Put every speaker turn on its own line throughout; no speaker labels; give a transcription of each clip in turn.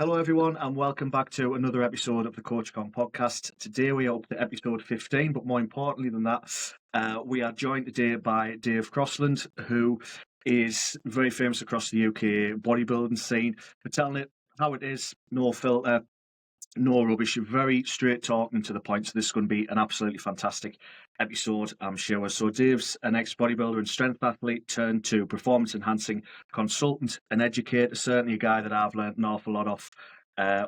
Hello, everyone, and welcome back to another episode of the CoachCon podcast. Today we are up to episode 15, but more importantly than that, we are joined today by Dave Crosland, who is very famous across the UK bodybuilding scene for telling it how it is, no filter, no rubbish, very straight talking to the point. So this is going to be an absolutely fantastic episode, I'm sure. So Dave's an ex-bodybuilder and strength athlete turned to performance-enhancing consultant and educator, certainly a guy that I've learned an awful lot of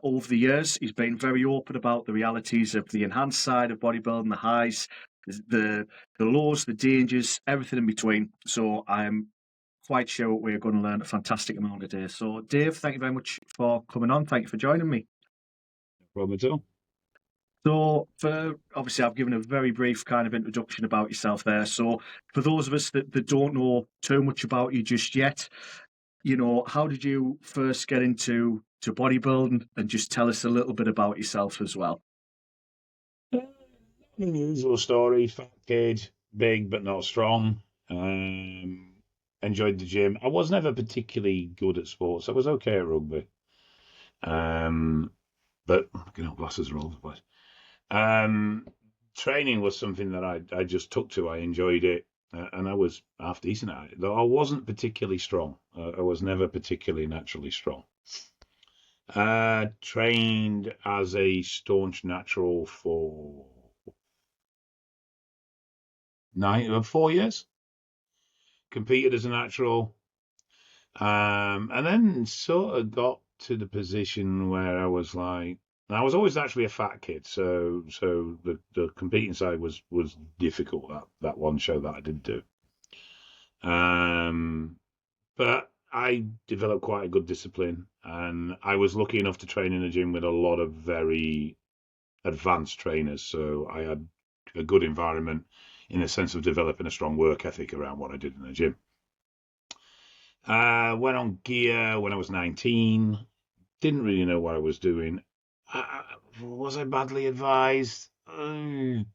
over the years. He's been very open about the realities of the enhanced side of bodybuilding, the highs, the lows, the dangers, everything in between. So I'm quite sure we're going to learn a fantastic amount today. So Dave, thank you very much for coming on. Thank you for joining me.
Problem at all.
So, obviously, I've given a very brief kind of introduction about yourself there. So, for those of us that don't know too much about you just yet, how did you first get into bodybuilding? And just tell us a little bit about yourself as well.
Usual story, fat kid, big but not strong. Enjoyed the gym. I was never particularly good at sports. I was okay at rugby. But glasses are all over the place. Training was something that I just took to. I enjoyed it, and I was half decent at it. Though I wasn't particularly strong. I was never particularly naturally strong. Trained as a staunch natural for 4 years. Competed as a natural, and then sort of got to the position where I was like, I was always actually a fat kid, so the competing side was difficult. That one show that I did do, but I developed quite a good discipline, and I was lucky enough to train in a gym with a lot of very advanced trainers, so I had a good environment in the sense of developing a strong work ethic around what I did in the gym. Went on gear when I was 19. Didn't really know what I was doing. Was I badly advised?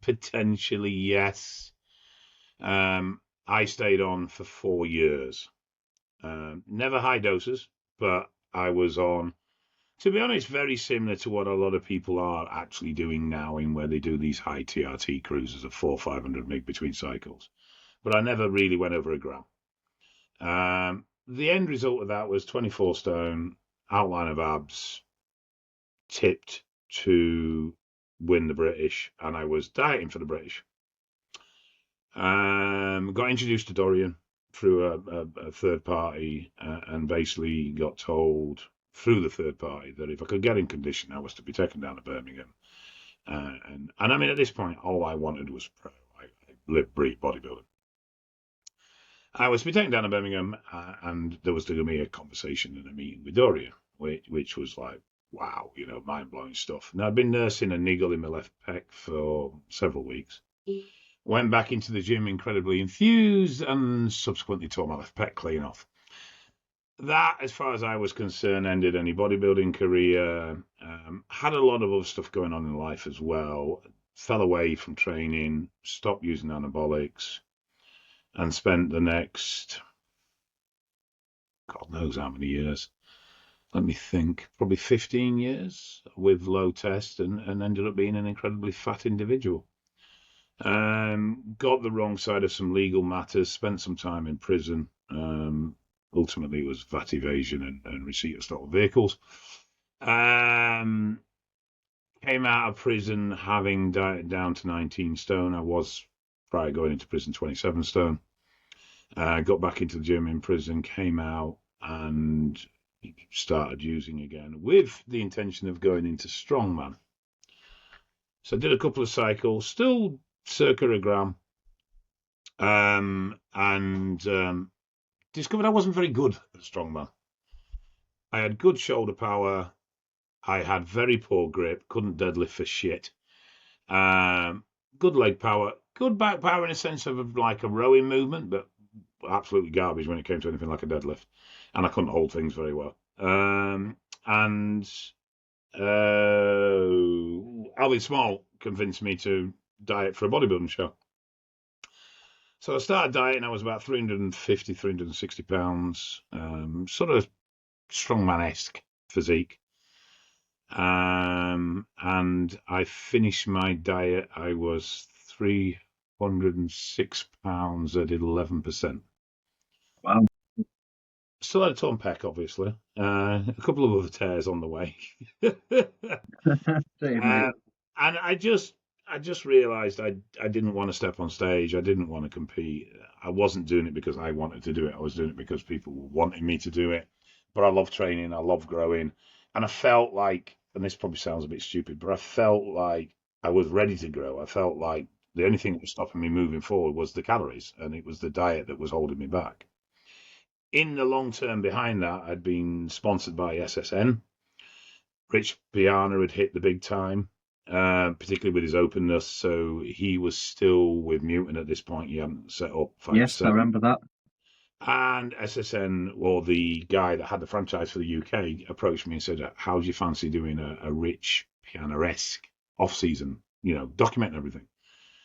Potentially, yes. I stayed on for 4 years. Never high doses, but I was on, to be honest, very similar to what a lot of people are actually doing now, in where they do these high TRT cruises of 400-500 mg between cycles. But I never really went over a gram. The end result of that was 24 stone, outline of abs, tipped to win the British, and I was dieting for the British. Got introduced to Dorian through a third party, and basically got told through the third party that if I could get in condition, I was to be taken down to Birmingham. And I mean, at this point, all I wanted was pro. I lived, breathed bodybuilding. I was to be taken down to Birmingham, and there was to be a conversation and a meeting with Dorian, which was like, wow, mind-blowing stuff. Now, I'd been nursing a niggle in my left pec for several weeks. Went back into the gym incredibly infused, and subsequently tore my left pec clean off. That, as far as I was concerned, ended any bodybuilding career. Had a lot of other stuff going on in life as well. Fell away from training, stopped using anabolics, and spent the next, God knows how many years, let me think, probably 15 years with low test, and ended up being an incredibly fat individual. Got the wrong side of some legal matters, spent some time in prison. Ultimately, it was VAT evasion and receipt of stolen vehicles. Came out of prison having dieted down to 19 stone. I was, prior going into prison, 27 stone. Got back into the gym in prison, came out, and started using again with the intention of going into strongman. So I did a couple of cycles, still circa a gram, and discovered I wasn't very good at strongman. I had good shoulder power. I had very poor grip, couldn't deadlift for shit. Good leg power, good back power in a sense of like a rowing movement, but absolutely garbage when it came to anything like a deadlift. And I couldn't hold things very well. Alvin Small convinced me to diet for a bodybuilding show. So I started dieting. I was about 350, 360 pounds, sort of strongman-esque physique. And I finished my diet. I was 306 pounds. I did 11%.
Wow.
Still had a torn peck, obviously. A couple of other tears on the way.
Same, mate.
Uh, and I just realized I didn't want to step on stage. I didn't want to compete. I wasn't doing it because I wanted to do it. I was doing it because people were wanting me to do it. But I love training. I love growing. And I felt like, and this probably sounds a bit stupid, but I felt like I was ready to grow. I felt like the only thing that was stopping me moving forward was the calories, and it was the diet that was holding me back. In the long term behind that, I'd been sponsored by SSN. Rich Piana had hit the big time, particularly with his openness. So he was still with Mutant at this point. He hadn't set up 5 for
Yes, I
7.
remember that.
And SSN, or the guy that had the franchise for the UK, approached me and said, "How do you fancy doing a Rich Piana-esque off season? Documenting everything."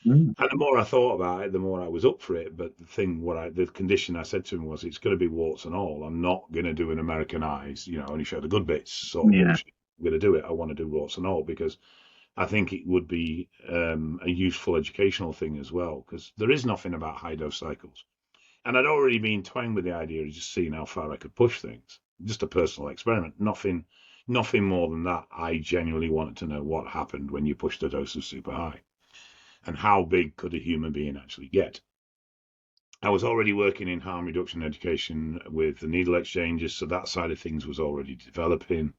Mm.
And the more I thought about it, the more I was up for it. But the condition I said to him was, it's going to be warts and all. I'm not going to do an Americanized, only show the good bits sort of
Yeah.
bullshit. I'm going to do it. I want to do warts and all because I think it would be a useful educational thing as well, because there is nothing about high dose cycles. And I'd already been toying with the idea of just seeing how far I could push things. Just a personal experiment. Nothing more than that. I genuinely wanted to know what happened when you pushed the doses super high, and how big could a human being actually get. I was already working in harm reduction education with the needle exchanges, so that side of things was already developing.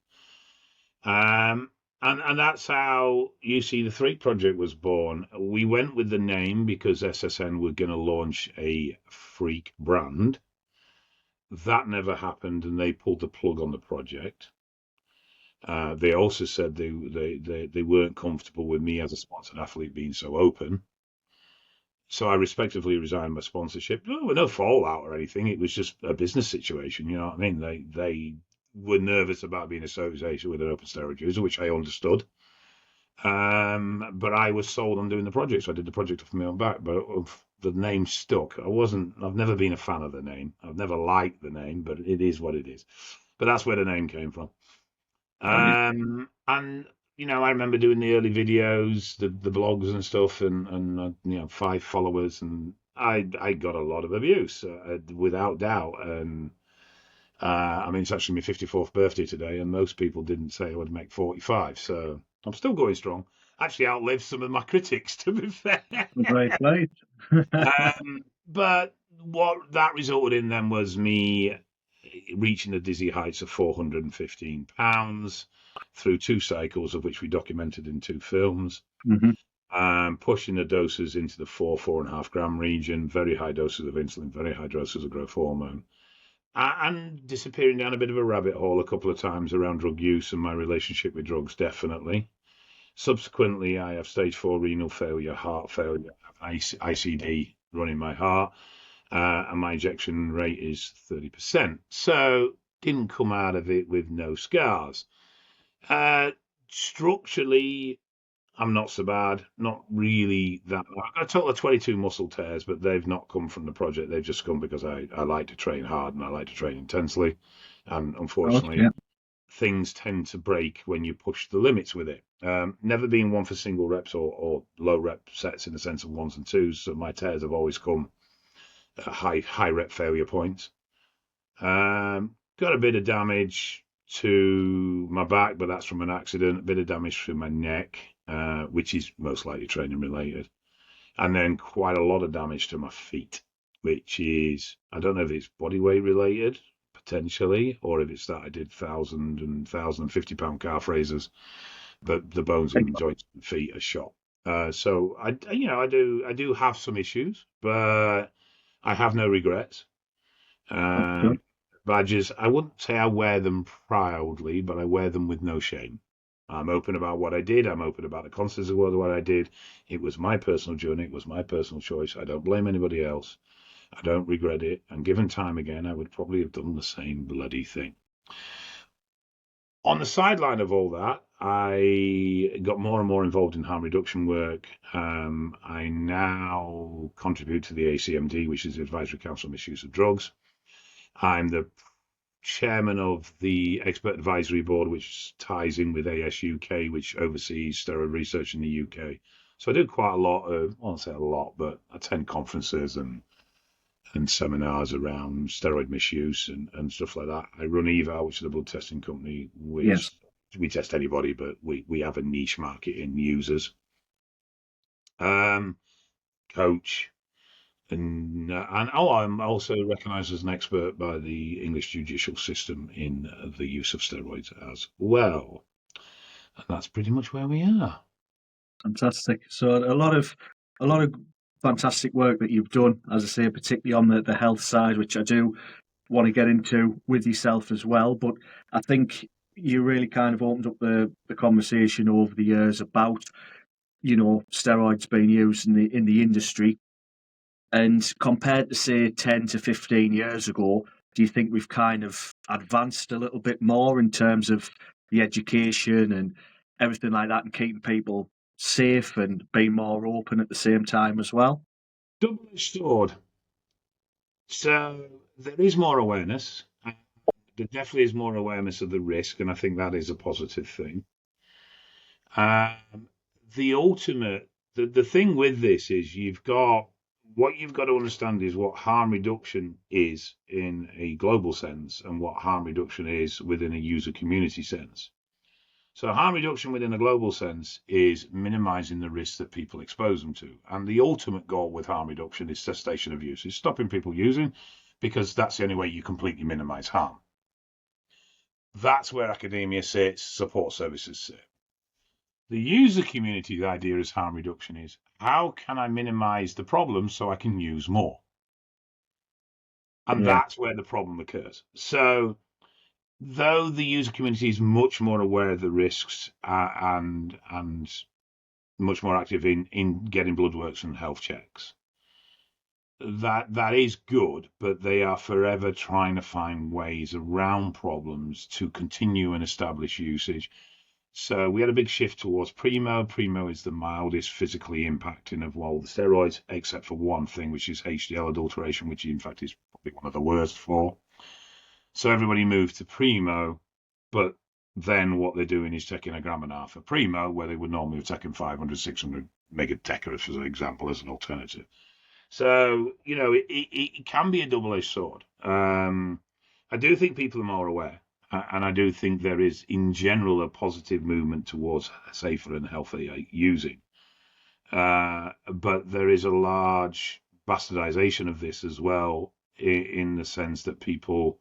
Um, and that's how UC the 3 project was born. We went with the name because SSN were going to launch a freak brand. That never happened, and they pulled the plug on the project. They also said they weren't comfortable with me as a sponsored athlete being so open. So I respectively resigned my sponsorship. No fallout or anything. It was just a business situation. You know what I mean? They were nervous about being associated with an open steroid user, which I understood. But I was sold on doing the project, so I did the project off my own back. But the name stuck. I've never been a fan of the name. I've never liked the name, but it is what it is. But that's where the name came from.
Got you.
And I remember doing the early videos, the blogs and stuff, and 5 followers, and I got a lot of abuse, without doubt. And I mean, it's actually my 54th birthday today, and most people didn't say I would make 45, so I'm still going strong. Actually, outlived some of my critics, to be fair.
Great place.
But what that resulted in then was me reaching the dizzy heights of 415 pounds through 2 cycles, of which we documented in 2 films.
Hmm.
Pushing the doses into the 4.5 gram region, very high doses of insulin, very high doses of growth hormone, and disappearing down a bit of a rabbit hole a couple of times around drug use and my relationship with drugs, definitely. Subsequently, I have stage 4 renal failure, heart failure, ICD running my heart, and my ejection rate is 30%. So didn't come out of it with no scars. Structurally, I'm not so bad. Not really that. I've got a total of 22 muscle tears, but they've not come from the project. They've just come because I like to train hard and I like to train intensely. And unfortunately,
Yeah.
things tend to break when you push the limits with it. Never been one for single reps or low rep sets in the sense of 1s and 2s. So my tears have always come at high rep failure points. Got a bit of damage to my back, but that's from an accident. A bit of damage to my neck, which is most likely training related. And then quite a lot of damage to my feet, which is, I don't know if it's body weight related, potentially, or if it's that I did 1,050 pound calf raises, but the bones and joints and feet are shot. So I do have some issues, but I have no regrets.
That's good.
Badges, I wouldn't say I wear them proudly, but I wear them with no shame. I'm open about what I did. I'm open about the consequences of what I did. It was my personal journey. It was my personal choice. I don't blame anybody else. I don't regret it. And given time again, I would probably have done the same bloody thing. On the sideline of all that, I got more and more involved in harm reduction work. I now contribute to the ACMD, which is the Advisory Council on Misuse of Drugs. I'm the chairman of the Expert Advisory Board, which ties in with ASUK, which oversees steroid research in the UK. So I do quite a lot of, I won't say a lot, but I attend conferences and seminars around steroid misuse and stuff like that. I run Eval, which is a blood testing company,
Yes.
which we test anybody, but we have a niche market in users. Coach. And I'm also recognised as an expert by the English judicial system in the use of steroids as well. And that's pretty much where we are.
Fantastic. So a lot of fantastic work that you've done, as I say, particularly on the health side, which I do want to get into with yourself as well. But I think you really kind of opened up the conversation over the years about, steroids being used in the industry. And compared to, say, 10 to 15 years ago, do you think we've kind of advanced a little bit more in terms of the education and everything like that, and keeping people safe and being more open at the same time as well?
Double-edged sword. So there is more awareness. There definitely is more awareness of the risk, and I think that is a positive thing. The ultimate, the thing with this is what you've got to understand is what harm reduction is in a global sense and what harm reduction is within a user community sense. So harm reduction within a global sense is minimizing the risks that people expose them to. And the ultimate goal with harm reduction is cessation of use, is stopping people using, because that's the only way you completely minimize harm. That's where academia sits, support services sit. The user community's idea is harm reduction is, how can I minimize the problem so I can use more? And that's where the problem occurs. So though the user community is much more aware of the risks and much more active in getting blood works and health checks, that is good, but they are forever trying to find ways around problems to continue and establish usage. So we had a big shift towards Primo. Primo is the mildest physically impacting of all the steroids, except for one thing, which is HDL adulteration, which in fact is probably one of the worst for. So everybody moved to Primo, but then what they're doing is taking 1.5 grams of Primo, where they would normally have taken 500, 600 megateca, as an example, as an alternative. So, it can be a double-edged sword. I do think people are more aware. And I do think there is, in general, a positive movement towards safer and healthier using. But there is a large bastardization of this as well, in the sense that people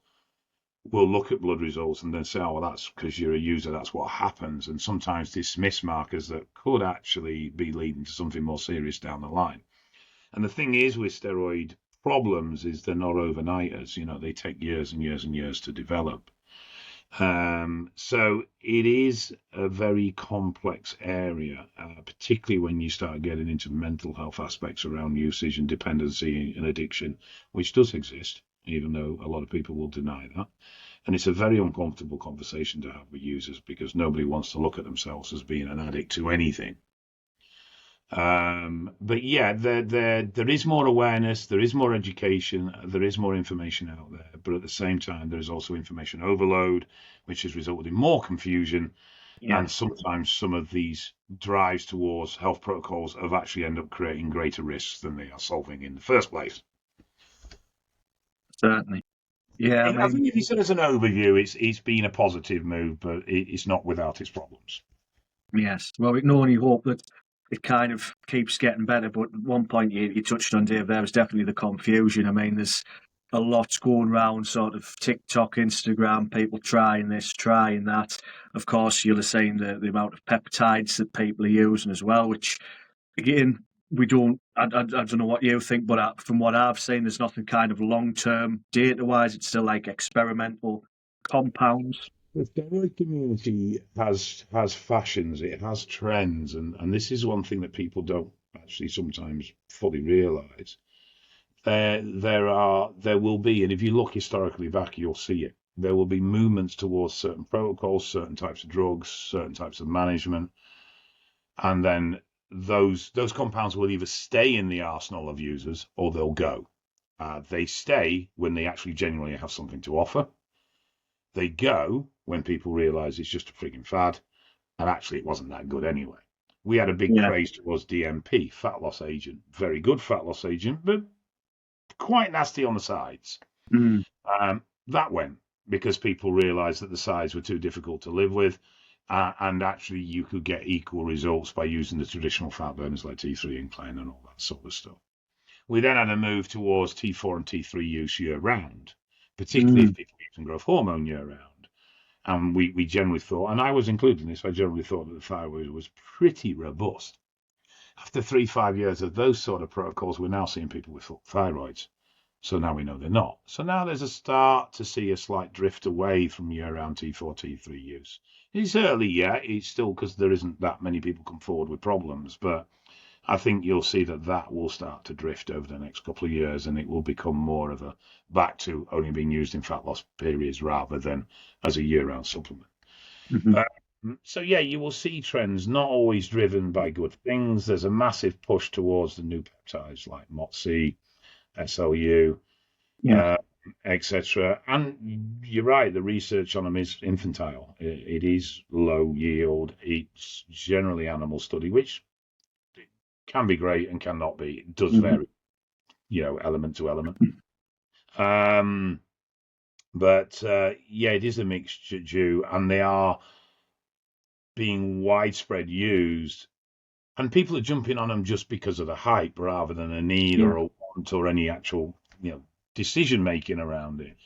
will look at blood results and then say, oh, well, that's because you're a user, that's what happens, and sometimes dismiss markers that could actually be leading to something more serious down the line. And the thing is with steroid problems is they're not overnighters. They take years and years and years to develop. So it is a very complex area, particularly when you start getting into mental health aspects around usage and dependency and addiction, which does exist, even though a lot of people will deny that. And it's a very uncomfortable conversation to have with users because nobody wants to look at themselves as being an addict to anything. But yeah, there is more awareness, there is more education, there is more information out there, but at the same time, there is also information overload, which has resulted in more confusion. Yeah. And sometimes some of these drives towards health protocols have actually ended up creating greater risks than they are solving in the first place.
Certainly. Yeah,
I think if you said as an overview, it's been a positive move, but it's not without its problems.
Yes. Well, we can only hope that it kind of keeps getting better. But at one point you touched on, Dave, there was definitely the confusion. I mean, there's a lot going around sort of TikTok, Instagram, people trying this, trying that. Of course, you'll have seen the amount of peptides that people are using as well, which, again, I don't know what you think, but from what I've seen, there's nothing kind of long-term data-wise. It's still like experimental compounds.
The steroid community has fashions, it has trends, and this is one thing that people don't actually sometimes fully realise. There will be, and if you look historically back, you'll see it. There will be movements towards certain protocols, certain types of drugs, certain types of management, and then those compounds will either stay in the arsenal of users or they'll go. They stay when they actually genuinely have something to offer. They go when people realise it's just a frigging fad, and actually it wasn't that good anyway. We had a big
Yeah.
craze towards DMP, fat loss agent. Very good fat loss agent, but quite nasty on the sides.
Mm.
That went because people realised that the sides were too difficult to live with, and actually you could get equal results by using the traditional fat burners like T3 incline and all that sort of stuff. We then had a move towards T4 and T3 use year round, particularly if people using growth hormone year round. And we generally thought, and I was included in this, I generally thought that the thyroid was pretty robust. After 3-5 years of those sort of protocols, we're now seeing people with full thyroids. So now we know they're not. So now there's a start to see a slight drift away from year-round T4, T3 use. It's early yet. It's still because there isn't that many people come forward with problems. But I think you'll see that will start to drift over the next couple of years, and it will become more of a back to only being used in fat loss periods rather than as a year-round supplement. So yeah, you will see trends not always driven by good things. There's a massive push towards the new peptides like MOTS, SLU, etc. And you're right, the research on them is infantile. It is low yield. It's generally animal study, which can be great and cannot be. It does vary, element to element. But yeah, it is a mixture, and they are being widespread used. And people are jumping on them just because of the hype rather than a need or a want or any actual, decision making around it.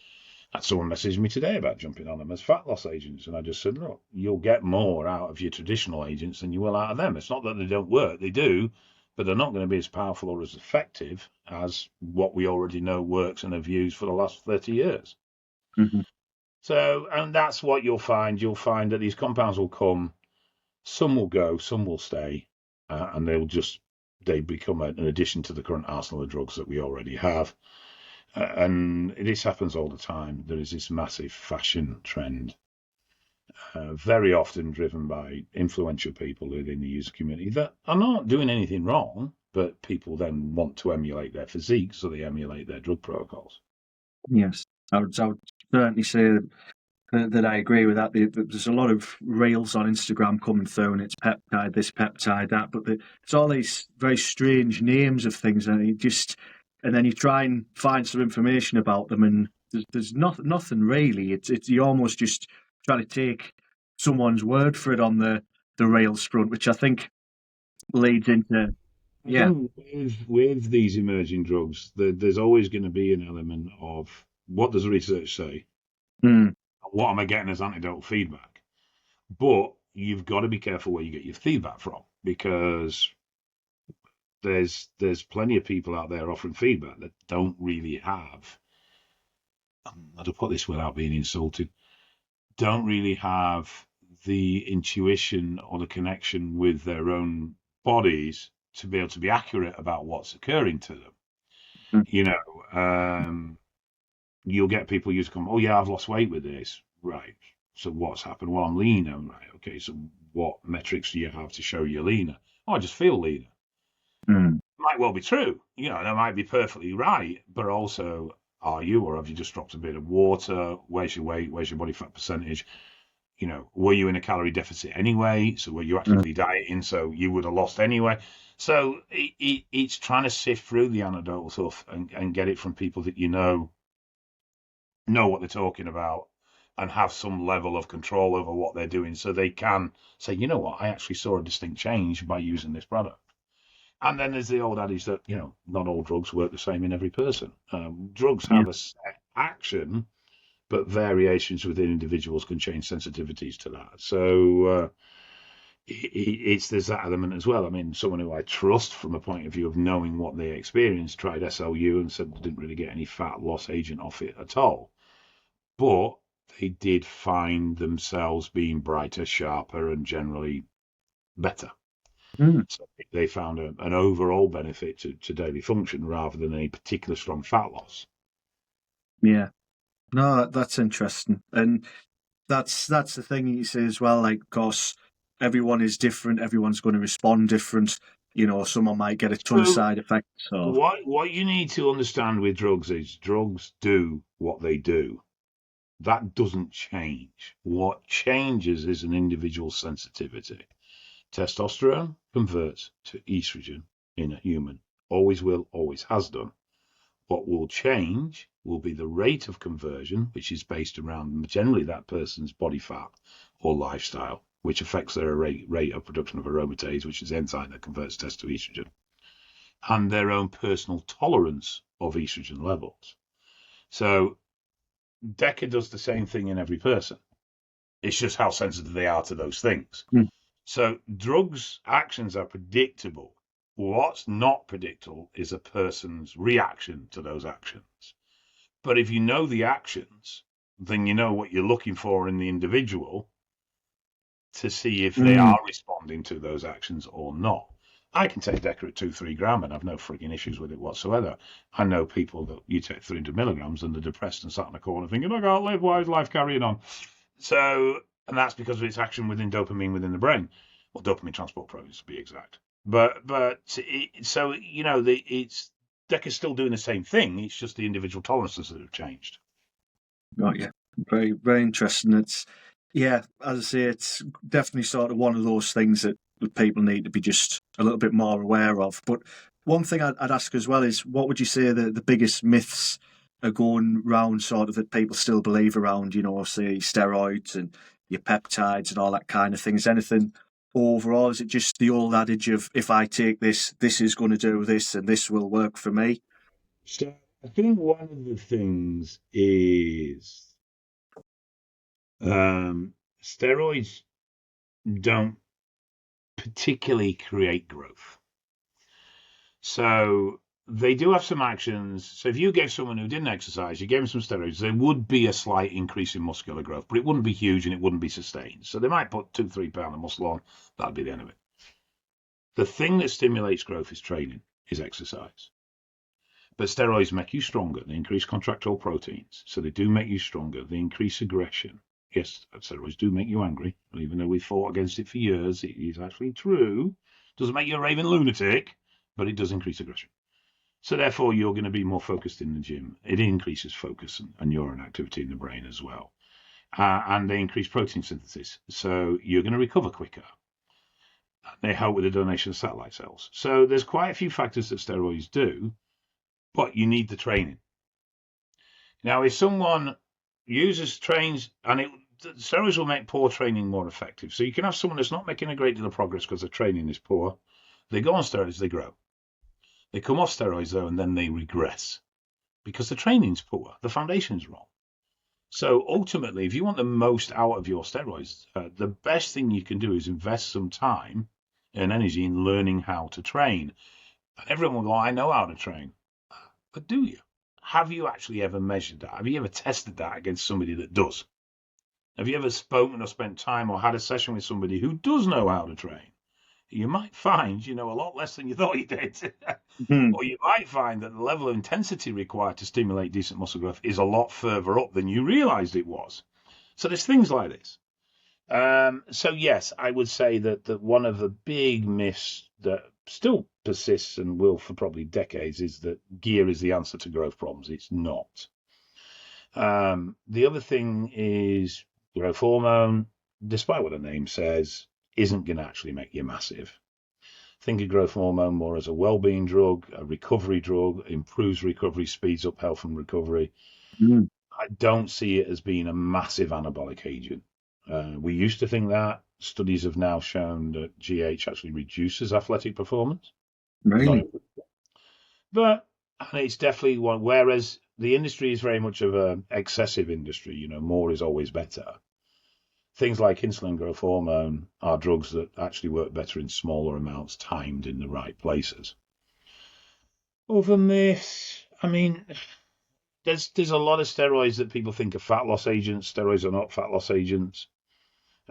And someone messaged me today about jumping on them as fat loss agents. And I just said, look, you'll get more out of your traditional agents than you will out of them. It's not that they don't work, they do, but they're not going to be as powerful or as effective as what we already know works and have used for the last 30 years. So, and that's what you'll find. You'll find that these compounds will come, some will go, some will stay, and they become an addition to the current arsenal of drugs that we already have. And this happens all the time. There is this massive fashion trend, very often driven by influential people within the user community that are not doing anything wrong, but people then want to emulate their physique, so they emulate their drug protocols.
Yes, I would certainly say that I agree with that. There's a lot of reels on Instagram coming through, and it's peptide this, peptide that, but it's all these very strange names of things, and then you try and find some information about them, and there's nothing really. It's you almost just trying to take someone's word for it on the rails front, which I think leads into
with these emerging drugs, there's always going to be an element of what does research say? What am I getting as anecdotal feedback? But you've got to be careful where you get your feedback from, because there's plenty of people out there offering feedback that don't really have, how to put this without being insulted, don't really have the intuition or the connection with their own bodies to be able to be accurate about what's occurring to them. You'll get people used to come, oh yeah, I've lost weight with this. Right. So what's happened? Well, I'm leaner. Right. Okay. So what metrics do you have to show you're leaner? Oh, I just feel leaner. Might well be true. That might be perfectly right. But also, are you, or have you just dropped a bit of water? Where's your weight? Where's your body fat percentage? Were you in a calorie deficit anyway? So were you actively dieting? So you would have lost anyway. So it's trying to sift through the anecdotal stuff and get it from people that know what they're talking about and have some level of control over what they're doing, so they can say, you know what, I actually saw a distinct change by using this product. And then there's the old adage that, not all drugs work the same in every person. Drugs have a set action, but variations within individuals can change sensitivities to that. So there's that element as well. I mean, someone who I trust from a point of view of knowing what they experienced tried SLU and said they didn't really get any fat loss agent off it at all. But they did find themselves being brighter, sharper, and generally better. So they found an overall benefit to daily function rather than any particular strong fat loss.
Yeah. No, that's interesting. And that's the thing you say as well, like, of course, everyone is different, everyone's going to respond different. Someone might get a ton of side effects. So
what you need to understand with drugs is drugs do what they do. That doesn't change. What changes is an individual sensitivity. Testosterone converts to estrogen in a human. Always will, always has done. What will change will be the rate of conversion, which is based around generally that person's body fat or lifestyle, which affects their rate of production of aromatase, which is the enzyme that converts test to estrogen, and their own personal tolerance of estrogen levels. So DECA does the same thing in every person. It's just how sensitive they are to those things.
Mm.
So drugs' actions are predictable. What's not predictable is a person's reaction to those actions. But if you know the actions, then you know what you're looking for in the individual to see if they are responding to those actions or not. I can take DECA at 2-3 gram and have no freaking issues with it whatsoever. I know people that you take 300 milligrams and they're depressed and sat in a corner thinking, I can't live, why is life carrying on? So, and that's because of its action within dopamine within the brain, or dopamine transport proteins to be exact. So you know, it's DECA's still doing the same thing. It's just the individual tolerances that have changed.
Right, yeah, very, very interesting. It's, yeah, as I say, it's definitely sort of one of those things that people need to be just a little bit more aware of. But one thing I'd ask as well is, what would you say the biggest myths are going round, sort of, that people still believe around, you know, say steroids and your peptides and all that kind of thing? Is anything overall? Is it just the old adage of, if I take this, this is going to do this and this will work for me?
So I think one of the things is steroids don't particularly create growth. So they do have some actions. So if you gave someone who didn't exercise, you gave them some steroids, there would be a slight increase in muscular growth, but it wouldn't be huge and it wouldn't be sustained. So they might put 2-3 pounds of muscle on. That'd be the end of it. The thing that stimulates growth is training, is exercise. But steroids make you stronger. They increase contractile proteins. So they do make you stronger. They increase aggression. Yes, steroids do make you angry. Even though we fought against it for years, it is actually true. Doesn't make you a raving lunatic, but it does increase aggression. So therefore, you're going to be more focused in the gym. It increases focus and neuron activity in the brain as well. And they increase protein synthesis. So you're going to recover quicker. They help with the donation of satellite cells. So there's quite a few factors that steroids do, but you need the training. Now, if someone trains, and steroids will make poor training more effective. So you can have someone that's not making a great deal of progress because their training is poor. They go on steroids, they grow. They come off steroids, though, and then they regress because the training's poor. The foundation's wrong. So ultimately, if you want the most out of your steroids, the best thing you can do is invest some time and energy in learning how to train. And everyone will go, I know how to train. But do you? Have you actually ever measured that? Have you ever tested that against somebody that does? Have you ever spoken or spent time or had a session with somebody who does know how to train? You might find you know a lot less than you thought you did. Or you might find that the level of intensity required to stimulate decent muscle growth is a lot further up than you realized it was. So there's things like this. So yes, I would say that one of the big myths that still persists and will for probably decades is that gear is the answer to growth problems. It's not. The other thing is growth hormone, despite what the name says, isn't going to actually make you massive. Think of growth hormone more as a well-being drug, a recovery drug, improves recovery, speeds up health and recovery. I don't see it as being a massive anabolic agent. We used to think that. Studies have now shown that GH actually reduces athletic performance.
Really?
But it's definitely one, whereas the industry is very much of an excessive industry, you know, more is always better. Things like insulin growth hormone are drugs that actually work better in smaller amounts, timed in the right places. Other myths, I mean, there's a lot of steroids that people think are fat loss agents. Steroids are not fat loss agents.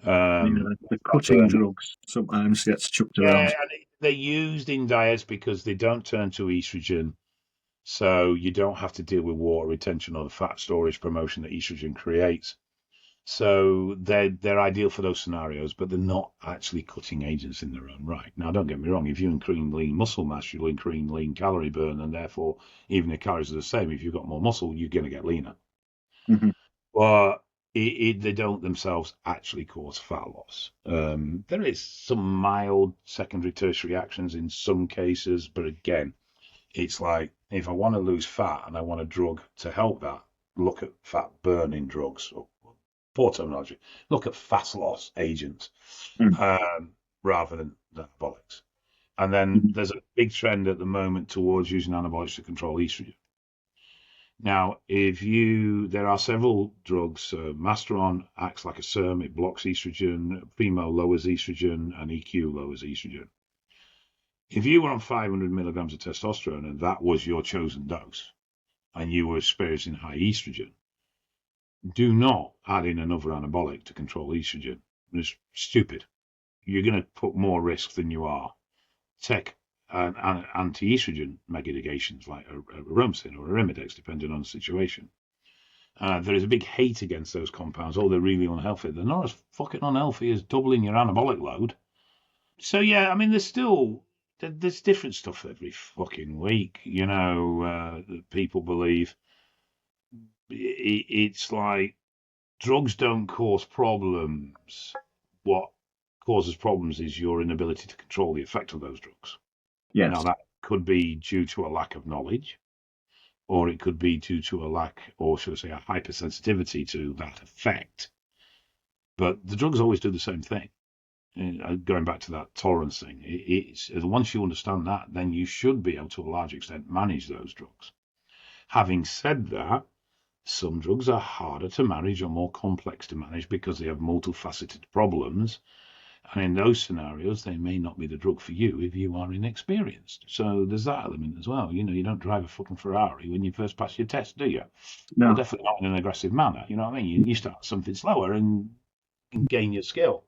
The cutting drugs sometimes gets chucked around.
And they're used in diets because they don't turn to estrogen, so you don't have to deal with water retention or the fat storage promotion that estrogen creates. So they're ideal for those scenarios, but they're not actually cutting agents in their own right. Now, don't get me wrong. If you increase lean muscle mass, you'll increase lean calorie burn, and therefore, even if calories are the same, if you've got more muscle, you're going to get leaner.
Mm-hmm.
but they don't themselves actually cause fat loss. There is some mild secondary, tertiary actions in some cases, but again, it's like if I want to lose fat and I want a drug to help that, look at fat burning drugs, or poor terminology, look at fat loss agents
Mm.
rather than anabolics. And then there's a big trend at the moment towards using anabolics to control estrogen. Now, there are several drugs. Masteron acts like a SERM, it blocks estrogen. Primo lowers estrogen, and EQ lowers estrogen. If you were on 500 milligrams of testosterone and that was your chosen dose, and you were experiencing high estrogen, do not add in another anabolic to control estrogen. It's stupid. You're going to put more risk than you are. Take anti-estrogen medications like a Romsin or a Remidex, depending on the situation. There is a big hate against those compounds. Oh, they're really unhealthy. They're not as fucking unhealthy as doubling your anabolic load. So yeah, I mean, there's different stuff every fucking week. That people believe. It's like drugs don't cause problems. What causes problems is your inability to control the effect of those drugs.
Yes.
Now, that could be due to a lack of knowledge, or it could be due to a lack, or should I say, a hypersensitivity to that effect. But the drugs always do the same thing. Going back to that tolerance thing, once you understand that, then you should be able to a large extent manage those drugs. Having said that, some drugs are harder to manage or more complex to manage because they have multifaceted problems. And in those scenarios, they may not be the drug for you if you are inexperienced. So there's that element as well. You don't drive a fucking Ferrari when you first pass your test, do you?
No.
Well, definitely not in an aggressive manner. You know what I mean? You start something slower and gain your skill.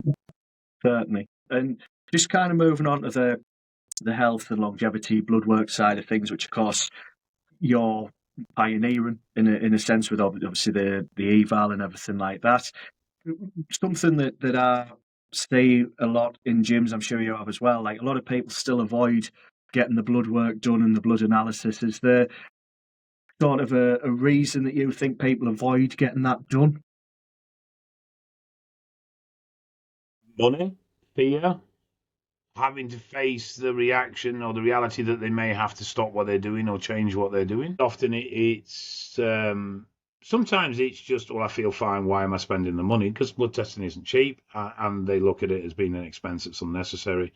Certainly. And just kind of moving on to the health and longevity bloodwork side of things, which of course you're pioneering in a sense with obviously the eval and everything like that. Something that I see a lot in gyms, I'm sure you have as well. Like a lot of people still avoid getting the blood work done and the blood analysis. Is there sort of a reason that you think people avoid getting that done?
Money, fear, having to face the reaction or the reality that they may have to stop what they're doing or change what they're doing. Often sometimes it's just, well, I feel fine. Why am I spending the money? Because blood testing isn't cheap, and they look at it as being an expense that's unnecessary,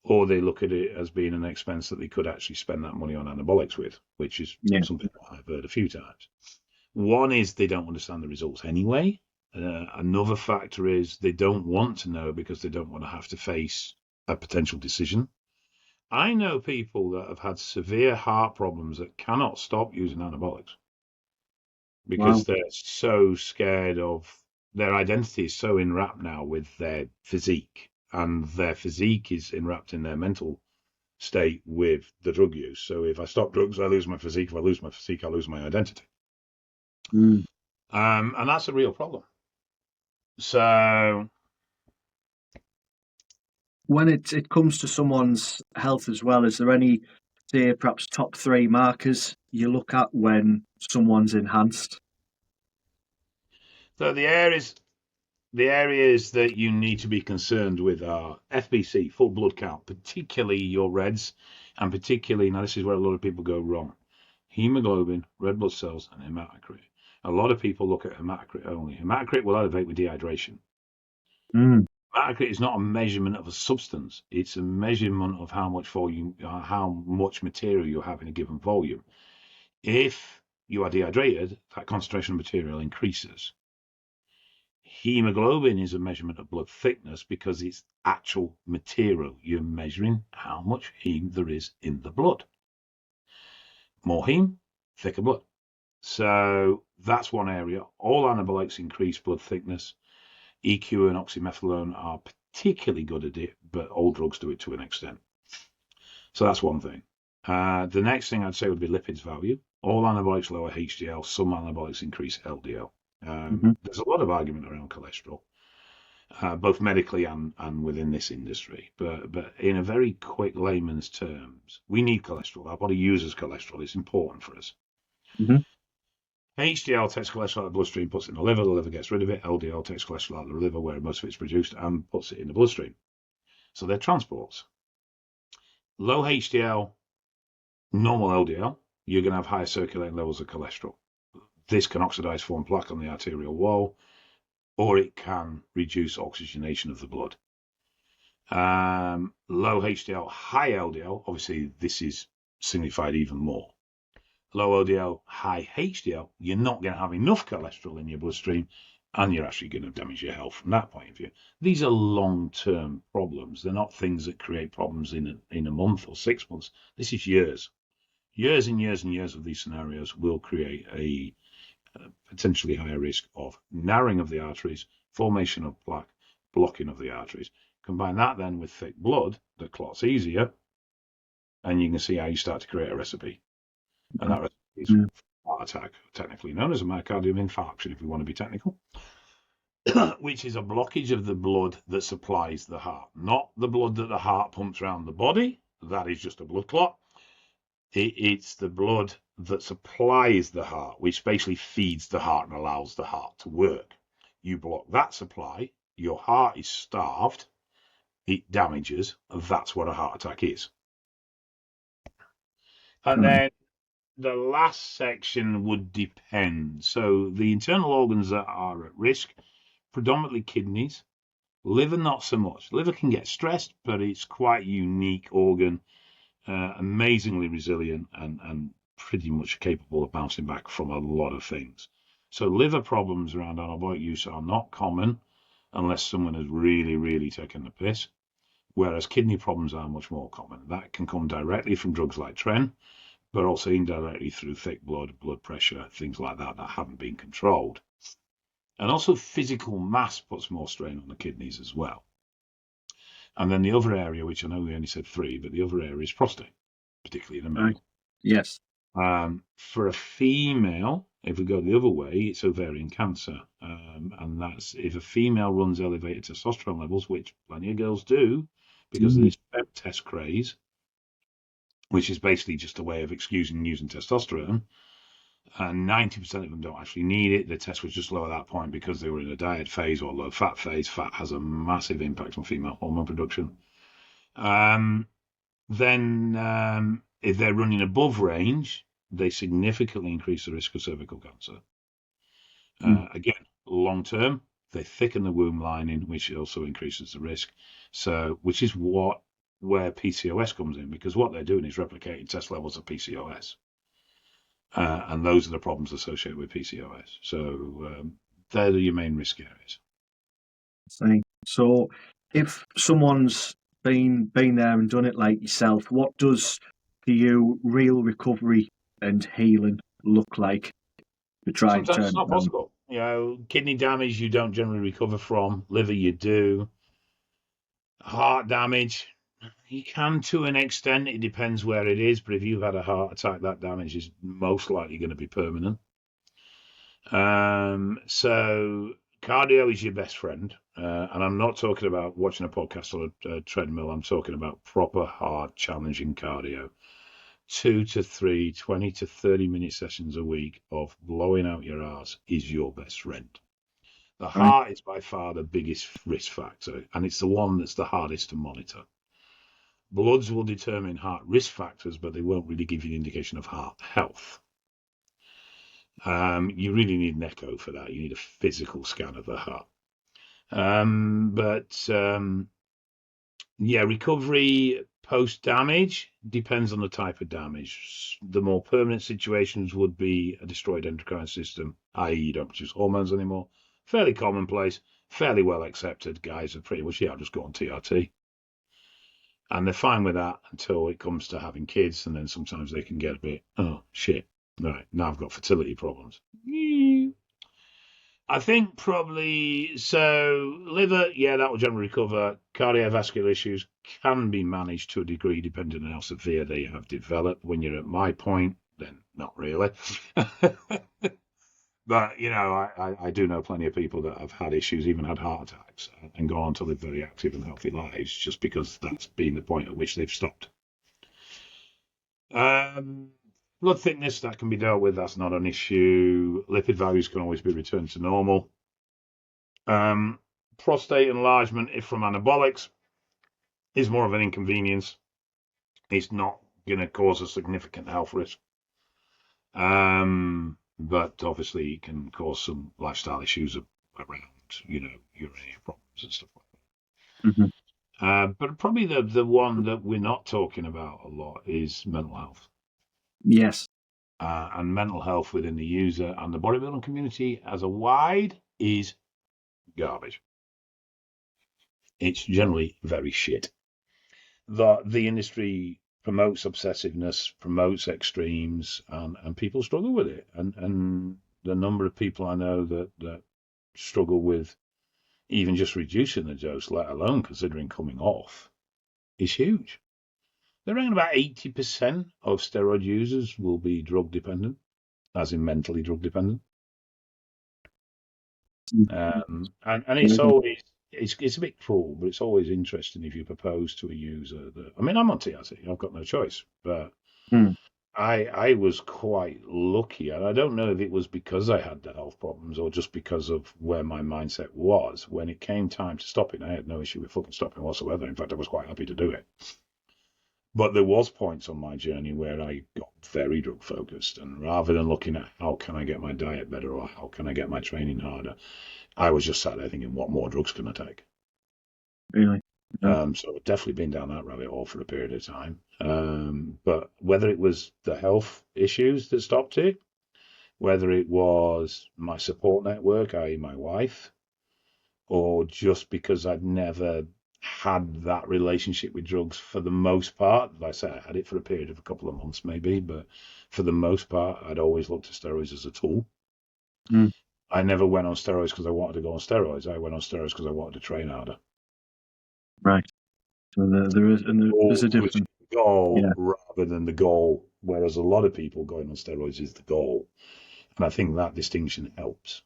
or they look at it as being an expense that they could actually spend that money on anabolics with, which is something that I've heard a few times. One is they don't understand the results anyway. Another factor is they don't want to know because they don't want to have to face a potential decision. I know people that have had severe heart problems that cannot stop using anabolics because they're so scared of their identity is so enwrapped now with their physique, and their physique is enwrapped in their mental state with the drug use. So if I stop drugs, I lose my physique. If I lose my physique, I lose my identity. And that's a real problem. So
when it comes to someone's health as well, is there any, say, perhaps top 3 markers you look at when someone's enhanced?
So the areas that you need to be concerned with are FBC, full blood count, particularly your reds, and particularly, now this is where a lot of people go wrong, hemoglobin, red blood cells, and hematocrit. A lot of people look at hematocrit only. Hematocrit will elevate with dehydration. Hematocrit is not a measurement of a substance. It's a measurement of how much volume, how much material you have in a given volume. If you are dehydrated, that concentration of material increases. Hemoglobin is a measurement of blood thickness because it's actual material. You're measuring how much heme there is in the blood. More heme, thicker blood. So that's one area. All anabolics increase blood thickness. EQ and oxymethylone are particularly good at it, but all drugs do it to an extent. So that's one thing. The next thing I'd say would be lipids value. All anabolics lower HDL. Some anabolics increase LDL. There's a lot of argument around cholesterol, both medically and within this industry. But in a very quick layman's terms, we need cholesterol. Our body uses cholesterol. It's important for us. HDL takes cholesterol out of the bloodstream, puts it in the liver gets rid of it. LDL takes cholesterol out of the liver, where most of it's produced, and puts it in the bloodstream. So they're transports. Low HDL, normal LDL, you're going to have higher circulating levels of cholesterol. This can oxidize, form plaque on the arterial wall, or it can reduce oxygenation of the blood. Low HDL, high LDL, obviously this is signified even more. Low LDL, high HDL, you're not going to have enough cholesterol in your bloodstream, and you're actually going to damage your health from that point of view. These are long-term problems. They're not things that create problems in a month or 6 months. This is years. Years and years and years of these scenarios will create a potentially higher risk of narrowing of the arteries, formation of plaque, blocking of the arteries. Combine that then with thick blood that clots easier, and you can see how you start to create a recipe. And that recipe is heart attack, technically known as a myocardial infarction, if we want to be technical, which is a blockage of the blood that supplies the heart. Not the blood that the heart pumps around the body. That is just a blood clot. It's the blood that supplies the heart, which basically feeds the heart and allows the heart to work. You block that supply, your heart is starved, it damages, and that's what a heart attack is. And then the last section would depend. So the internal organs that are at risk, predominantly kidneys, liver not so much. Liver can get stressed, but it's quite a unique organ, amazingly resilient and pretty much capable of bouncing back from a lot of things. So liver problems around anabolic use are not common unless someone has really, really taken the piss, whereas kidney problems are much more common. That can come directly from drugs like Tren, but also indirectly through thick blood, blood pressure, things like that haven't been controlled. And also physical mass puts more strain on the kidneys as well. And then the other area, which I know we only said 3, but the other area is prostate, particularly in a male.
Right. Yes.
For a female, if we go the other way, it's ovarian cancer. And that's if a female runs elevated testosterone levels, which plenty of girls do, because of this PEP test craze, which is basically just a way of excusing using testosterone. And 90% of them don't actually need it. The test was just low at that point because they were in a diet phase or low fat phase. Fat has a massive impact on female hormone production. Then if they're running above range, they significantly increase the risk of cervical cancer. Again, long term, they thicken the womb lining, which also increases the risk. So, which is where PCOS comes in, because what they're doing is replicating test levels of PCOS. And those are the problems associated with PCOS. So they're your main risk areas.
So if someone's been there and done it like yourself, what does to you real recovery and healing look like to try and turn
Sometimes it's not
it around?
possible. You know, kidney damage you don't generally recover from. Liver you do. Heart damage you can to an extent. It depends where it is. But if you've had a heart attack, that damage is most likely going to be permanent. So cardio is your best friend. And I'm not talking about watching a podcast on a treadmill. I'm talking about proper, hard, challenging cardio. 2 to 3, 20 to 30 minute sessions a week of blowing out your arse is your best friend. The heart is by far the biggest risk factor, and it's the one that's the hardest to monitor. Bloods will determine heart risk factors, but they won't really give you an indication of heart health. You really need an echo for that. You need a physical scan of the heart. Recovery post-damage depends on the type of damage. The more permanent situations would be a destroyed endocrine system, i.e. you don't produce hormones anymore. Fairly commonplace, fairly well accepted. Guys are pretty much, just go on TRT. And they're fine with that until it comes to having kids, and then sometimes they can get a bit, oh, shit, right, now I've got fertility problems. I think probably, so liver, that will generally recover. Cardiovascular issues can be managed to a degree depending on how severe they have developed. When you're at my point, then not really. But, I do know plenty of people that have had issues, even had heart attacks, and gone on to live very active and healthy lives just because that's been the point at which they've stopped. Blood thickness, that can be dealt with. That's not an issue. Lipid values can always be returned to normal. Prostate enlargement, if from anabolics, is more of an inconvenience. It's not going to cause a significant health risk. But obviously it can cause some lifestyle issues around, urinary problems and stuff like that.
Mm-hmm.
But probably the one that we're not talking about a lot is mental health.
Yes.
And mental health within the user and the bodybuilding community as a wide is garbage. It's generally very shit. The industry promotes obsessiveness, promotes extremes, and people struggle with it. And the number of people I know that struggle with even just reducing the dose, let alone considering coming off, is huge. They reckon about 80% of steroid users will be drug dependent, as in mentally drug dependent. And it's always it's a bit cruel, but it's always interesting if you propose to a user that, I mean, I'm on TRT, I've got no choice, but I was quite lucky, and I don't know if it was because I had the health problems or just because of where my mindset was. When it came time to stopping, I had no issue with fucking stopping whatsoever. In fact, I was quite happy to do it. But there was points on my journey where I got very drug focused, and rather than looking at how can I get my diet better or how can I get my training harder, I was just sat there thinking, what more drugs can I take?
Really? Yeah.
So I've definitely been down that rabbit hole for a period of time. But whether it was the health issues that stopped it, whether it was my support network, i.e. my wife, or just because I'd never had that relationship with drugs for the most part. Like I said, I had it for a period of a couple of months maybe, but for the most part, I'd always looked at steroids as a tool. I never went on steroids because I wanted to go on steroids. I went on steroids because I wanted to train harder.
Right. So there's a difference.
Goal rather than the goal, whereas a lot of people going on steroids is the goal, and I think that distinction helps.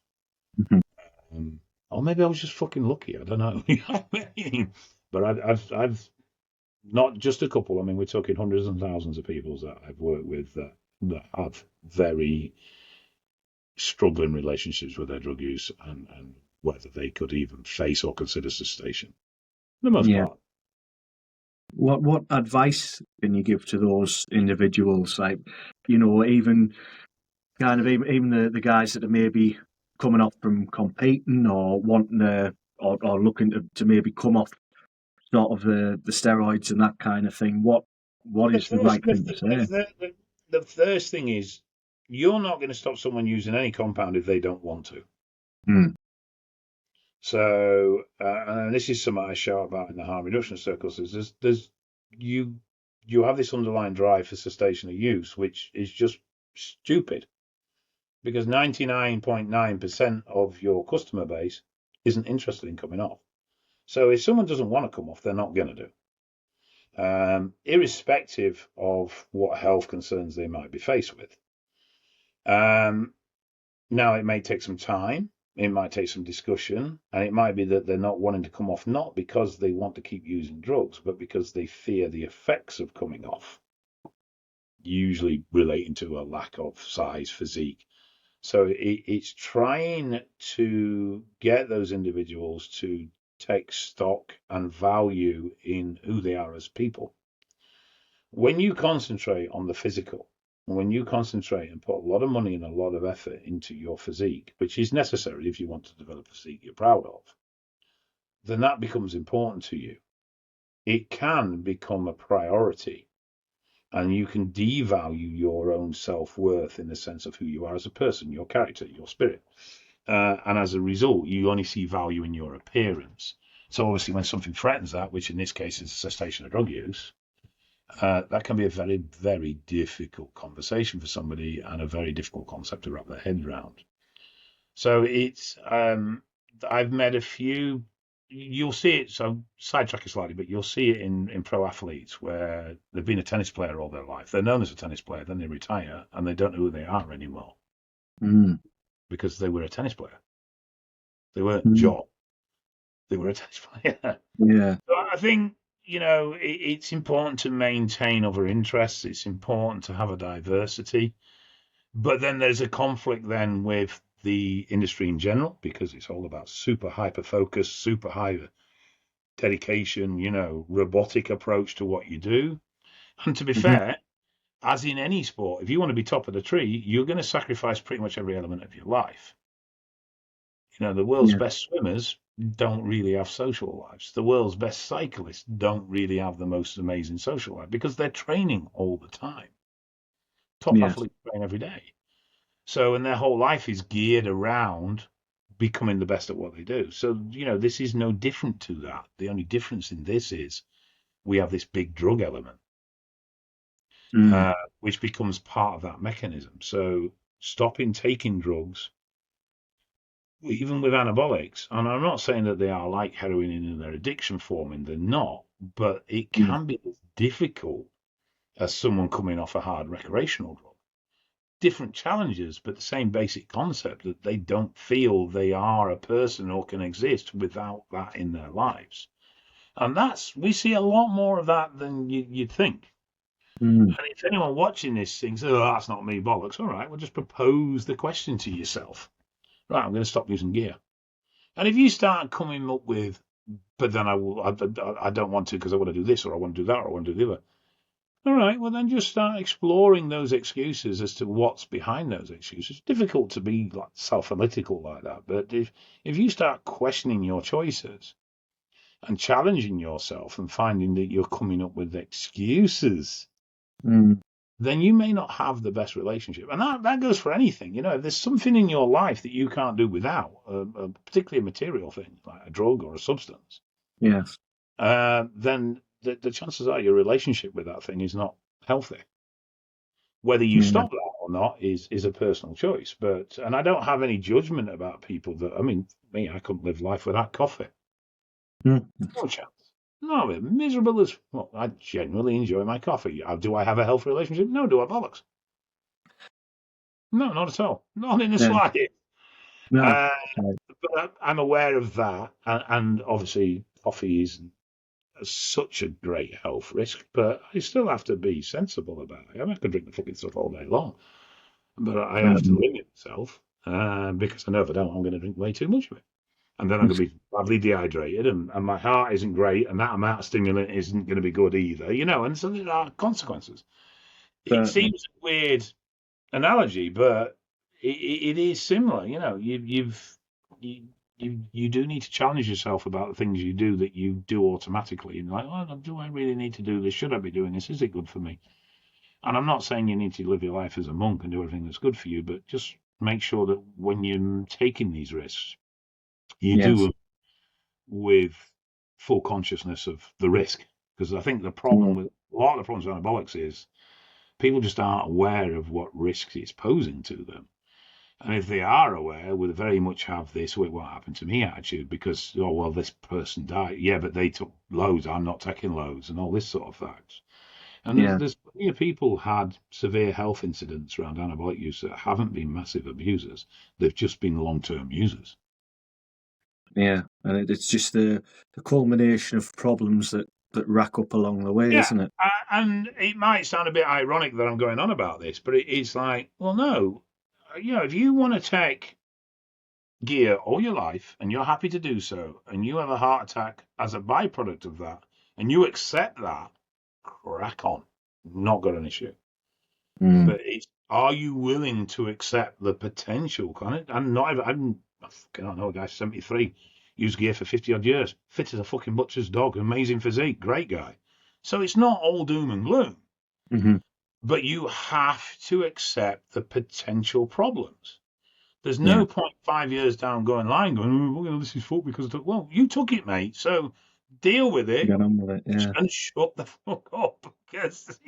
Or maybe I was just fucking lucky. I don't know. But I've not just a couple. I mean, we're talking hundreds and thousands of people that I've worked with that have very struggling relationships with their drug use and whether they could even face or consider cessation. For the most part.
What advice can you give to those individuals? Like, even the guys that are maybe coming off from competing or wanting to or looking to maybe come off sort of the steroids and that kind of thing. What is the right thing to say?
The first thing is you're not going to stop someone using any compound if they don't want to. So, and this is something I shout about in the harm reduction circles. You have this underlying drive for cessation of use, which is just stupid, because 99.9% of your customer base isn't interested in coming off. So if someone doesn't want to come off, they're not going to do, irrespective of what health concerns they might be faced with. Now, it may take some time. It might take some discussion, and it might be that they're not wanting to come off, not because they want to keep using drugs, but because they fear the effects of coming off, usually relating to a lack of size, physique. So it's trying to get those individuals to take stock and value in who they are as people. When you concentrate on the physical, when you concentrate and put a lot of money and a lot of effort into your physique, which is necessary if you want to develop a physique you're proud of, then that becomes important to you. It can become a priority, and you can devalue your own self-worth in the sense of who you are as a person, your character, your spirit. And as a result, you only see value in your appearance. So obviously when something threatens that, which in this case is cessation of drug use, that can be a very, very difficult conversation for somebody and a very difficult concept to wrap their head around. So it's, I've met a few, you'll see it, so sidetracking slightly, but you'll see it in pro athletes where they've been a tennis player all their life. They're known as a tennis player, then they retire and they don't know who they are anymore because they were a tennis player. They weren't John. They were a tennis player.
Yeah.
So I think it's important to maintain other interests. It's important to have a diversity. But then there's a conflict then with the industry in general, because it's all about super hyper focus, super high dedication, robotic approach to what you do. And to be fair, as in any sport, if you want to be top of the tree, you're going to sacrifice pretty much every element of your life. The world's best swimmers don't really have social lives. The world's best cyclists don't really have the most amazing social life because they're training all the time. Top athletes train every day. So, and their whole life is geared around becoming the best at what they do. So, this is no different to that. The only difference in this is we have this big drug element, which becomes part of that mechanism. So, stopping taking drugs, even with anabolics, and I'm not saying that they are like heroin in their addiction form, and they're not, but it can be as difficult as someone coming off a hard recreational drug. Different challenges, but the same basic concept that they don't feel they are a person or can exist without that in their lives. And we see a lot more of that than you'd think. And if anyone watching this thinks, oh, that's not me, bollocks, all right, well, just propose the question to yourself. Right, I'm going to stop using gear. And if you start coming up with, but then I don't want to because I want to do this, or I want to do that, or I want to do the other. All right, well, then just start exploring those excuses as to what's behind those excuses. It's difficult to be like self-analytical like that, but if you start questioning your choices and challenging yourself and finding that you're coming up with excuses, then you may not have the best relationship. And that goes for anything. If there's something in your life that you can't do without, particularly a material thing like a drug or a substance, then the chances are your relationship with that thing is not healthy. Whether you stop that or not is a personal choice. And I don't have any judgment about people I couldn't live life without coffee. No chance. No, I'm miserable as well. I genuinely enjoy my coffee. Do I have a healthy relationship? No. Do I, bollocks? No, not at all. Not in the slightest. But I'm aware of that, and obviously coffee is such a great health risk, but I still have to be sensible about it. I could drink the fucking stuff all day long, but I have to limit myself because I know if I don't, I'm going to drink way too much of it. And then I'm going to be badly dehydrated, and my heart isn't great, and that amount of stimulant isn't going to be good either, and so there are consequences. It seems a weird analogy, but it is similar. You do need to challenge yourself about the things you do that you do automatically. And like, oh, do I really need to do this? Should I be doing this? Is it good for me? And I'm not saying you need to live your life as a monk and do everything that's good for you, but just make sure that when you're taking these risks, you do them with full consciousness of the risk. Because I think the problem with a lot of the problems with anabolics is people just aren't aware of what risks it's posing to them. And if they are aware, we'll very much have this, what happened to me attitude, because, oh, well, this person died. Yeah, but they took loads. I'm not taking loads, and all this sort of facts. And there's plenty of people had severe health incidents around anabolic use that haven't been massive abusers. They've just been long-term users.
Yeah, and it's just the culmination of problems that rack up along the way, isn't it?
And it might sound a bit ironic that I'm going on about this, but it's like, well, no, if you want to take gear all your life and you're happy to do so, and you have a heart attack as a byproduct of that, and you accept that, crack on. Not got an issue. But are you willing to accept the potential? And not even, I don't know, a guy 73, used gear for 50 odd years, fit as a fucking butcher's dog, amazing physique, great guy. So it's not all doom and gloom. But you have to accept the potential problems. There's no point 5 years down going, this is fuck because well, you took it, mate. So deal with it, and shut the fuck up, because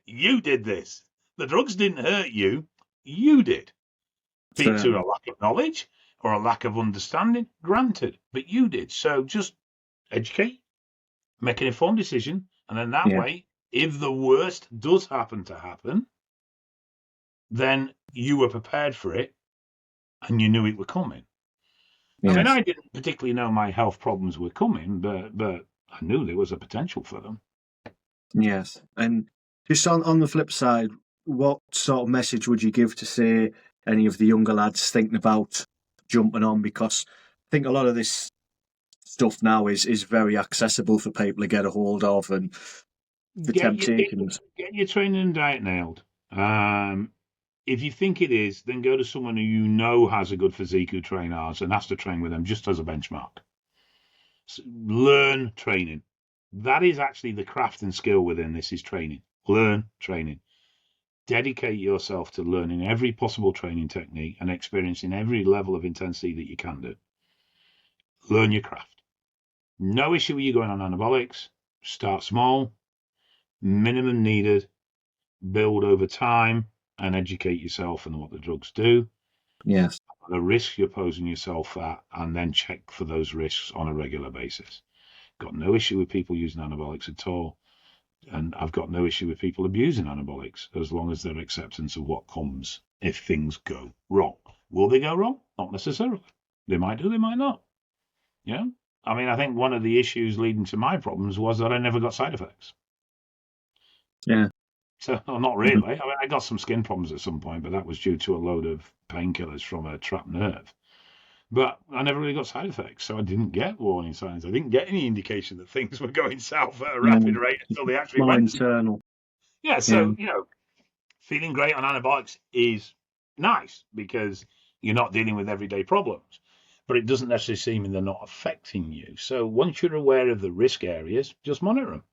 you did this. The drugs didn't hurt you. You did. Be it to a lack of knowledge or a lack of understanding, granted, but you did. So just educate, make an informed decision, and then that way, if the worst does happen to happen, then you were prepared for it and you knew it were coming. I mean, I didn't particularly know my health problems were coming, but I knew there was a potential for them.
Yes. And just on the flip side, what sort of message would you give to, say, any of the younger lads thinking about jumping on? Because I think a lot of this stuff now is very accessible for people to get a hold of, and the temptations.
Get your training and diet nailed. If you think it is, then go to someone who you know has a good physique who train ours and ask to train with them just as a benchmark. So learn training. That is actually the craft and skill within this, is training. Learn training. Dedicate yourself to learning every possible training technique and experiencing every level of intensity that you can do. Learn your craft. No issue with you going on anabolics. Start small, minimum needed, build over time, and educate yourself on what the drugs do.
Yes.
The risks you're posing yourself at, and then check for those risks on a regular basis. Got no issue with people using anabolics at all. And I've got no issue with people abusing anabolics as long as their acceptance of what comes if things go wrong. Will they go wrong? Not necessarily. They might do, they might not. Yeah. I mean, I think one of the issues leading to my problems was that I never got side effects.
Yeah.
So, well, not really. I mean, I got some skin problems at some point, but that was due to a load of painkillers from a trapped nerve. But I never really got side effects, so I didn't get warning signs. I didn't get any indication that things were going south at a rapid rate until they actually
More
went.
internal.
Yeah, so, feeling great on antibiotics is nice because you're not dealing with everyday problems, but it doesn't necessarily mean they're not affecting you. So once you're aware of the risk areas, just monitor them.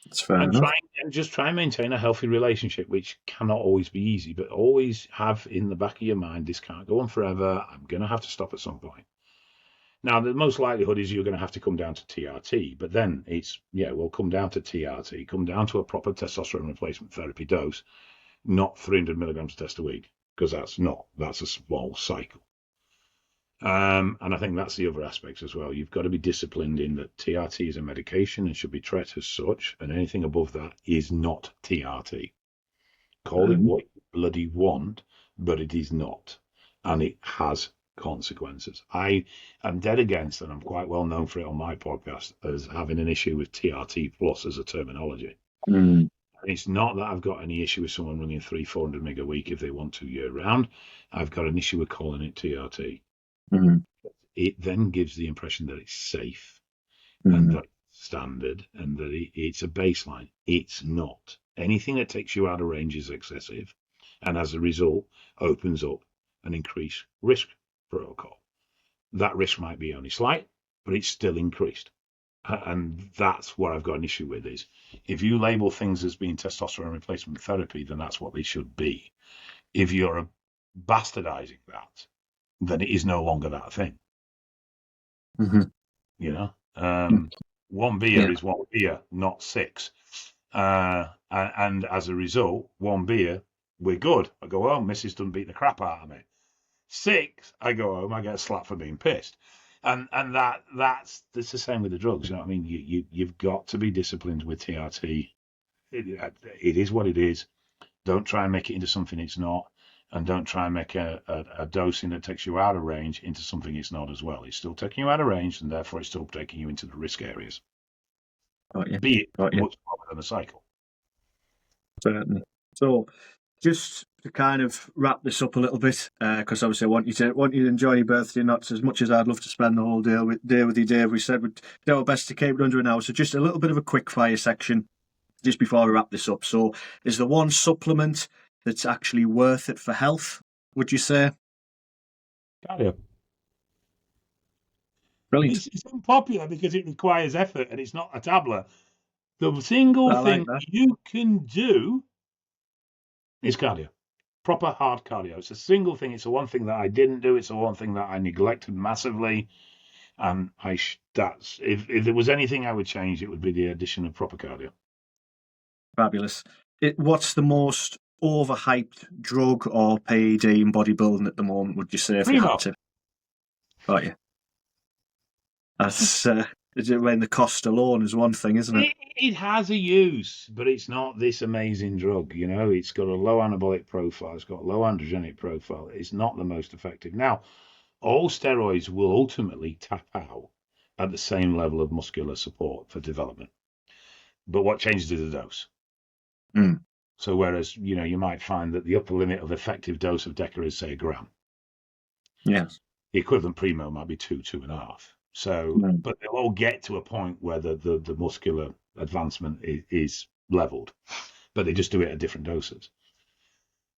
That's fair enough.
Just try and maintain a healthy relationship, which cannot always be easy, but always have in the back of your mind, this can't go on forever. I'm going to have to stop at some point. Now, the most likelihood is you're going to have to come down to TRT, but then we'll come down to TRT, come down to a proper testosterone replacement therapy dose, not 300 milligrams a test a week, because that's a small cycle. And I think that's the other aspects as well. You've got to be disciplined in that TRT is a medication and should be treated as such, and anything above that is not TRT. Call it what you bloody want, but it is not, and it has consequences. I am dead against, and I'm quite well known for it on my podcast, as having an issue with TRT plus as a terminology.
Mm.
It's not that I've got any issue with someone running 300-400 meg a week if they want to year round. I've got an issue with calling it TRT.
Mm-hmm.
It then gives the impression that it's safe and that it's standard and that it's a baseline. It's not. Anything that takes you out of range is excessive, and as a result, opens up an increased risk protocol. That risk might be only slight, but it's still increased. And that's what I've got an issue with, is if you label things as being testosterone replacement therapy, then that's what they should be. If you're bastardizing that, then it is no longer that thing. One beer is one beer, not six. And as a result, one beer, we're good. I go home, Mrs. doesn't beat the crap out of me. 6, I go home, I get a slap for being pissed. And that's the same with the drugs. You know what I mean? You've got to be disciplined with TRT. It is what it is. Don't try and make it into something it's not, and don't try and make a dosing that takes you out of range into something it's not as well. It's still taking you out of range, and therefore it's still taking you into the risk areas. Be it much longer than a cycle.
Certainly. So, just to kind of wrap this up a little bit, because obviously I want you to enjoy your birthday, not as much as I'd love to spend the whole day with you, Dave. We said we'd do our best to keep it under an hour. So just a little bit of a quick fire section just before we wrap this up. So, is there one supplement that's actually worth it for health, would you say?
Cardio.
Brilliant.
It's unpopular because it requires effort and it's not a tablet. The single thing you can do is cardio. Proper hard cardio. It's a single thing. It's the one thing that I didn't do. It's the one thing that I neglected massively. And if there was anything I would change, it would be the addition of proper cardio.
Fabulous. What's the most overhyped drug or PED in bodybuilding at the moment, would you say, if
Primo.
you had to? Got you. That's when the cost alone is one thing, isn't it?
It has a use, but it's not this amazing drug. You know, it's got a low anabolic profile. It's got a low androgenic profile. It's not the most effective. Now, all steroids will ultimately tap out at the same level of muscular support for development. But what changes is the dose.
Mm.
So whereas, you might find that the upper limit of effective dose of DECA is, say, a gram.
Yes.
The equivalent Primo might be 2.5. So, but they'll all get to a point where the muscular advancement is leveled, but they just do it at different doses.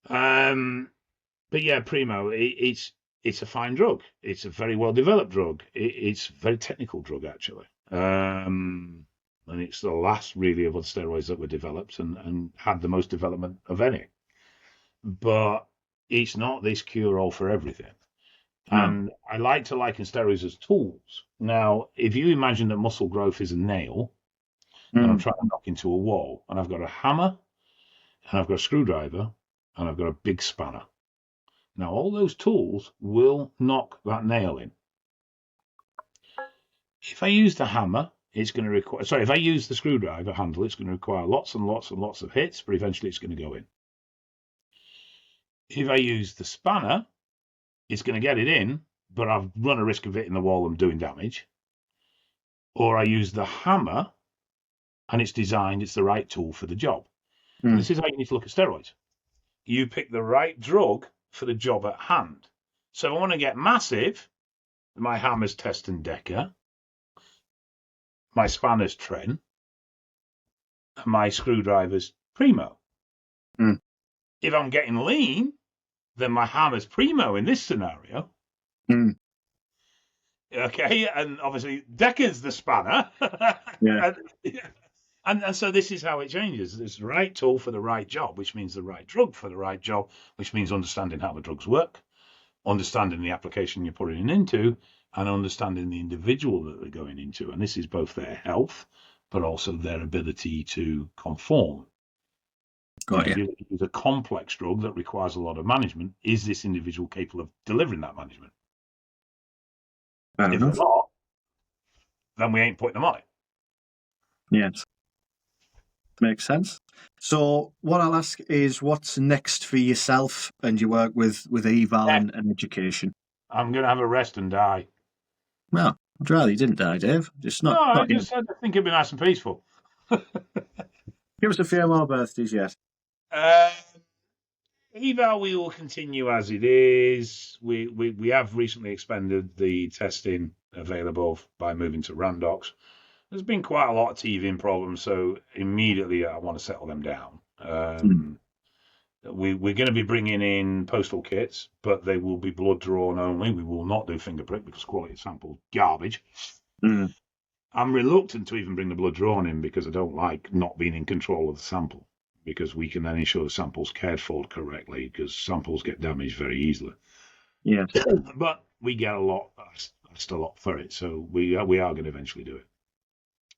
But yeah, Primo, it's a fine drug. It's a very well developed drug. It's a very technical drug, actually. And it's the last really of other steroids that were developed and had the most development of any. But it's not this cure-all for everything. No. And I like to liken steroids as tools. Now, if you imagine that muscle growth is a nail, and I'm trying to knock into a wall, and I've got a hammer, and I've got a screwdriver, and I've got a big spanner. Now, all those tools will knock that nail in. If I use the hammer, it's going to require, if I use the screwdriver handle, it's going to require lots and lots and lots of hits, but eventually it's going to go in. If I use the spanner, it's going to get it in, but I've run a risk of hitting the wall and doing damage. Or I use the hammer, and it's the right tool for the job. And this is how you need to look at steroids. You pick the right drug for the job at hand. So if I want to get massive, my hammer's Test and DECA, my spanner's Tren, and my screwdriver's Primo. If I'm getting lean, then my hammer's Primo in this scenario. Okay, and obviously DECA's the spanner.
Yeah.
And so this is how it changes. There's the right tool for the right job, which means the right drug for the right job, which means understanding how the drugs work, understanding the application you're putting into, and understanding the individual that they're going into. And this is both their health, but also their ability to conform. If you use a complex drug that requires a lot of management, is this individual capable of delivering that management? If they're not, then we ain't putting them on it.
Yes. Makes sense. So what I'll ask is, what's next for yourself and your work with Eval and education?
I'm going to have a rest and die.
Well, I'd rather you didn't die, Dave. Just not.
No, I just said I think it'd be nice and peaceful.
Give us a few more birthdays yet.
Eval, we will continue as it is. We have recently expanded the testing available by moving to Randox. There's been quite a lot of teething problems, so immediately I want to settle them down. We're going to be bringing in postal kits, but they will be blood drawn only. We will not do finger prick because quality sample garbage. I'm reluctant to even bring the blood drawn in because I don't like not being in control of the sample, because we can then ensure the sample's cared for correctly, because samples get damaged very easily.
Yeah.
But we get asked a lot for it, so we are going to eventually do it.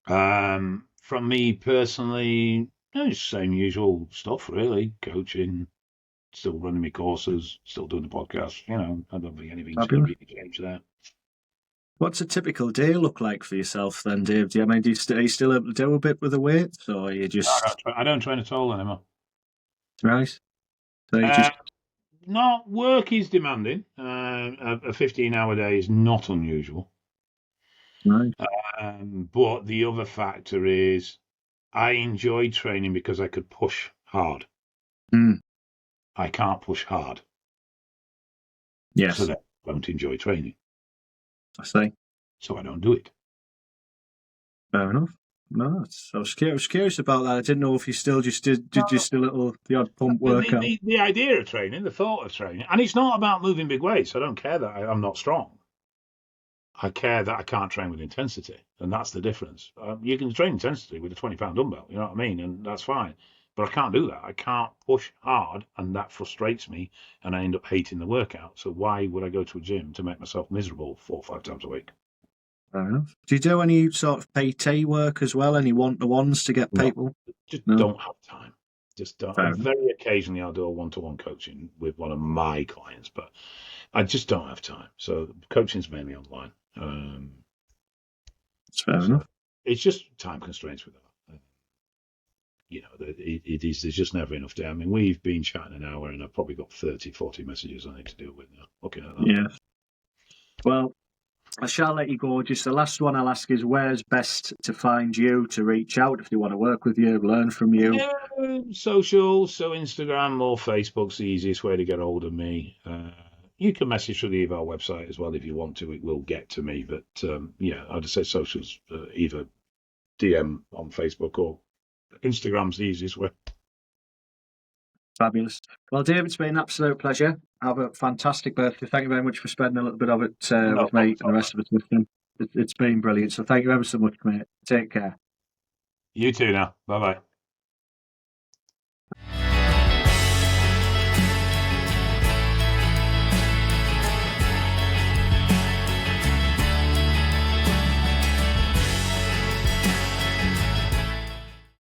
From me personally, same usual stuff really. Coaching, still running my courses, still doing the podcast. I don't think anything's going to really change there.
What's a typical day look like for yourself then, Dave? Are you still able to do a bit with the weights, or are you just?
I don't train at all anymore.
Right. So you just.
No, work is demanding. A 15-hour day is not unusual.
Right.
But the other factor is I enjoy training because I could push hard. I can't push hard.
Yes.
So I don't enjoy training.
I see.
So I don't do it.
Fair enough. No, I was curious about that. I didn't know if you still just did just the odd pump workout.
The idea of training, the thought of training, and it's not about moving big weights. I don't care that I'm not strong. I care that I can't train with intensity, and that's the difference. You can train intensity with a 20-pound dumbbell, you know what I mean, and that's fine. But I can't do that. I can't push hard, and that frustrates me, and I end up hating the workout. So why would I go to a gym to make myself miserable 4 or 5 times a week?
Fair enough. Do you do any sort of PT work as well? Any one-to-ones to get people?
Don't have time. Just don't. Very occasionally I'll do a one-to-one coaching with one of my clients, but I just don't have time. So coaching's mainly online.
That's fair enough.
It's just time constraints with that. It is. There's just never enough time. I mean, we've been chatting an hour, and I've probably got 30, 40 messages I need to deal with now. Looking at that.
Yeah. Well, I shall let you go. Just the last one I'll ask is, where's best to find you, to reach out if they want to work with you, learn from you?
Socials, so Instagram or Facebook's the easiest way to get hold of me. You can message through the Eval website as well if you want to. It will get to me. But yeah, I'd say socials, either DM on Facebook or Instagram's the easiest way.
Fabulous. Well, Dave, it's been an absolute pleasure. Have a fantastic birthday. Thank you very much for spending a little bit of it with me and the rest of us listening. It's been brilliant. So thank you ever so much, mate. Take care.
You too now. Bye-bye.